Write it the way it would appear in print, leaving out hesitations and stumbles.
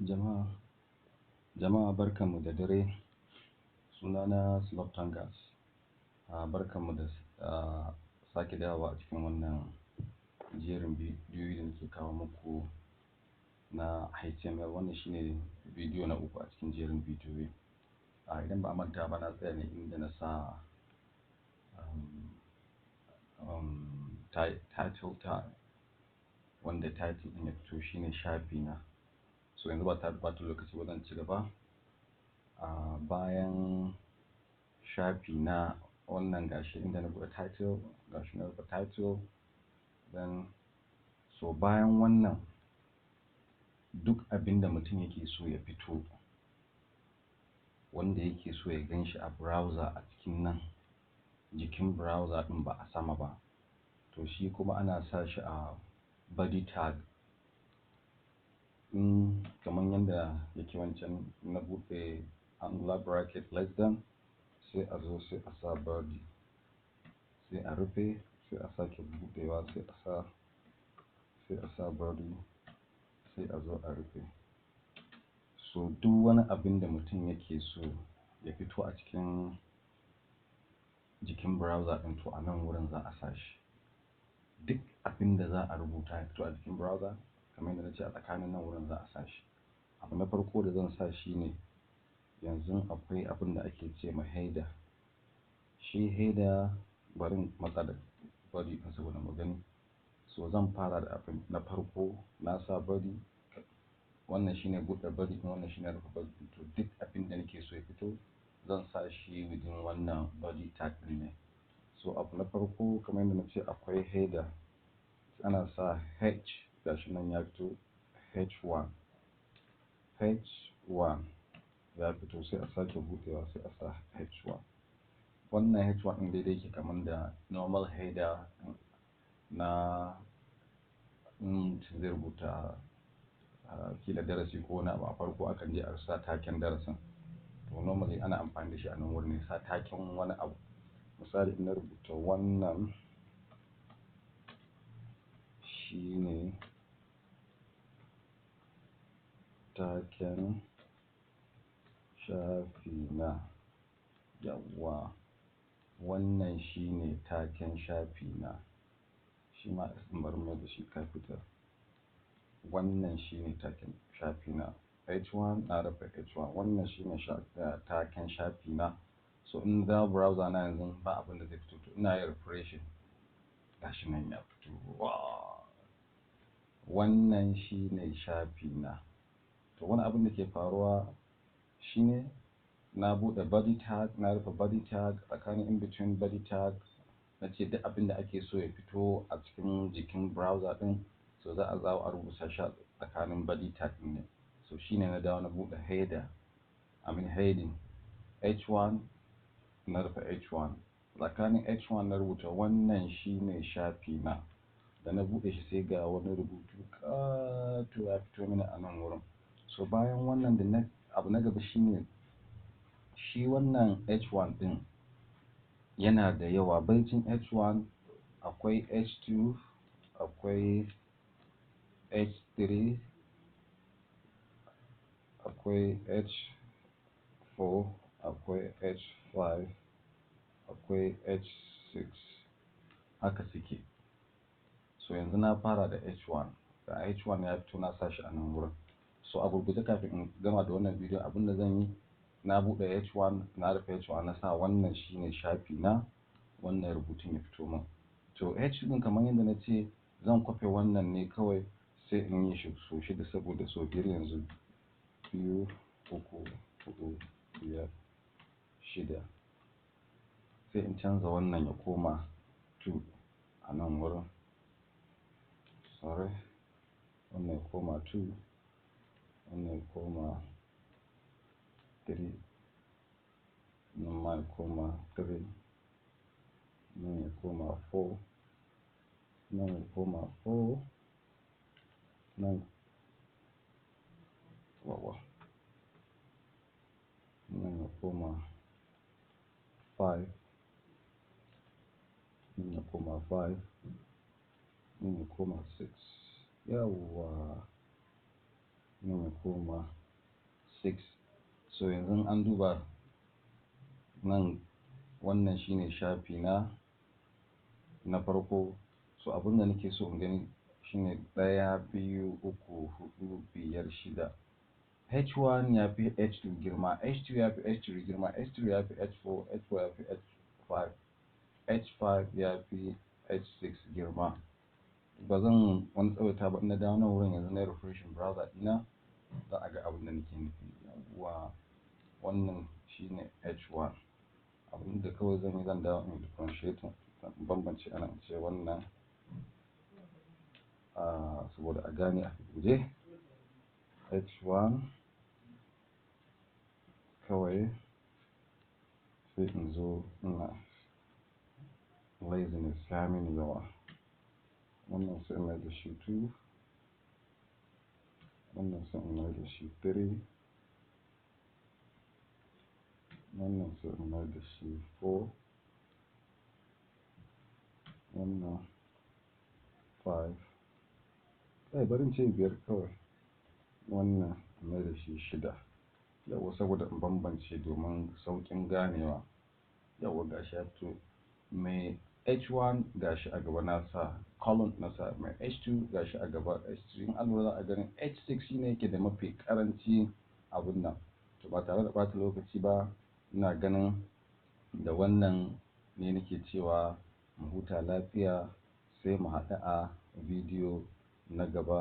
Jama'a barkanmu da dare. Sunana Tangas. Barkanmu da sake dawowa a cikin wannan jerin bidiyoyi da nake kawo muku na HTML. Wannan shine bidiyo na uku a cikin jerin bidiyoyi. Idan ba a manta ba, na tsaya ne inda na sa title tag, wanda title ɗin ya fito shine shafi na. So yanzu ba tare da ɓata lokaci ba, zan ci gaba. Bayan shafi na wannan gashi inda na buɗe title, gashi na rufe title, then so bayan wannan duk abinda mutum yake so ya fito, wanda yake so ya gan shi a browser a cikin nan jikin browser ɗin ba a sama ba, to shi kuma ana sa shi a body tag. Kamar yadda yake wancan, na buɗe angular bracket less than, sai a zo sai a sa body, sai a rufe, sai a sake buɗewa, sai a sa body, sai a zo a rufe. So duk wani abin da mutum yake so ya fito a cikin jikin browser ɗin, to a nan wurin za a sa shi. Duk abin da za a rubuta ya fito a jikin browser, kamar yadda na ce, a tsakanin nan wurin za a sa shi. Abu na farko da zan sa shi ne, yanzu akwai abin da ake ce ma header. Shi header, bari in matsa da body ɗin saboda mu gani. So zan fara da abin na farko, na sa body, wannan shine buɗe body ɗin, wannan shine rufe body ɗin. To duk abin da nake so ya fito, zan sa shi within wannan body tag ɗin ne. So abu na farko, kamar yadda na ce, akwai header. Ana sa H, gashi nan ya fito, H1 ya fito, sai a sake buɗewa, sai a sa H1. Wannan H1 ɗin daidai yake kamar da normal header na zai rubuta kila darasi ko wani abu a farko, akan je a sa taken darasin. To normally ana amfani da shi a nan wurin ne, sa taken wani abu. Misali, in na rubuta wannan shine taken shafi na, yawwa, wannan shine taken shafi na. Shi ma bari mai da shi capital. Wannan shine taken shafi na. H1 na rufe H1. Wannan shine taken shafi na. So in da browser na yanzu ba abin da zai fito. To ina yin refreshing, gashi nan ya fito. Wannan shine shafi na. To wani abin da ke faruwa shine, na buɗe body tag, na rufe body tag, tsakanin in between body tag na ce duk abin da ake so ya fito a cikin jikin browser ɗin, so za a zawo a rubuta shi a tsakanin body tag ɗin ne. So shine na dawo na buɗe heading H1, na rufe H1. Tsakanin H1 na rubuta wannan shine shafi na. Da na buɗe shi sai ga wani rubutu ƙato ya fito mini a nan wurin. So bayan wannan, abu na gaba shine, shi wannan H1 ɗin yana da yawa. Baicin H1 akwai H2, akwai H3, akwai H4, akwai H5, akwai H6, haka suke. So yanzu na fara da H1. Da H1 ya fito, na sa shi a nan wurin. So a gurguje, kafin in gama da wannan bidiyon, abin da zan yi, na buɗe H1, na rufe H1, na sa wannan shine shafi na, wannan rubutun ya fito min. To H ɗin, kamar yadda na ce, zan kwafe wannan ne kawai, sai in yi shi so shida, saboda so biyar yanzu, 2, 3, 4, 5, 6. Sai in canza wannan ya koma 2 a nan wurin. Sorry, wannan ya koma 2, wannan ya koma 3, nan ma ya koma 3, nan ya koma 4, nan ya koma 4, nan ya koma 5, nan ya koma 5, nan ya koma 6, yawwa, nan ya koma 6. So yanzu an duba nan, wannan shine shafi na farko. So abin da nake so in gani shine 1, 2, 3, 4, 5, 6. H1 ya fi H2 girma, H2 ya fi H3 girma, H3 ya fi H4, H4 ya fi H5, H5 ya fi H6 girma. Ba zan wani tsawaita ba, na dawo nan wurin yanzu na refreshing browser ɗina, za a ga abin da nake nufi. Yawwa, wannan shine H1. Abin da kawai zan yi, zan dawo in differentiate, bambance ana ce wannan saboda a gane a guje. H1 kawai sai in zo ina laziness ya mini yawa. Wannan sai in mai da shi 2, wannan sai in mai da shi 3, wannan sai in mai da shi 4, wannan 5, bari in ce 5 kawai, wannan in mai da shi 6. Yawa, saboda in bambance domin sauƙin ganewa. Yawa, gashi ya fito. Mai H1 gashi a gaba nasa column nasa, mai H2 gashi a gaba H3. In an lura za a ganin H6 shine yake da mafi ƙaranci abun nan. To ba tare da ɓata lokaci ba, ina ganin da wannan ne nake cewa mu huta lafiya, sai mu haɗu a bidiyo na gaba.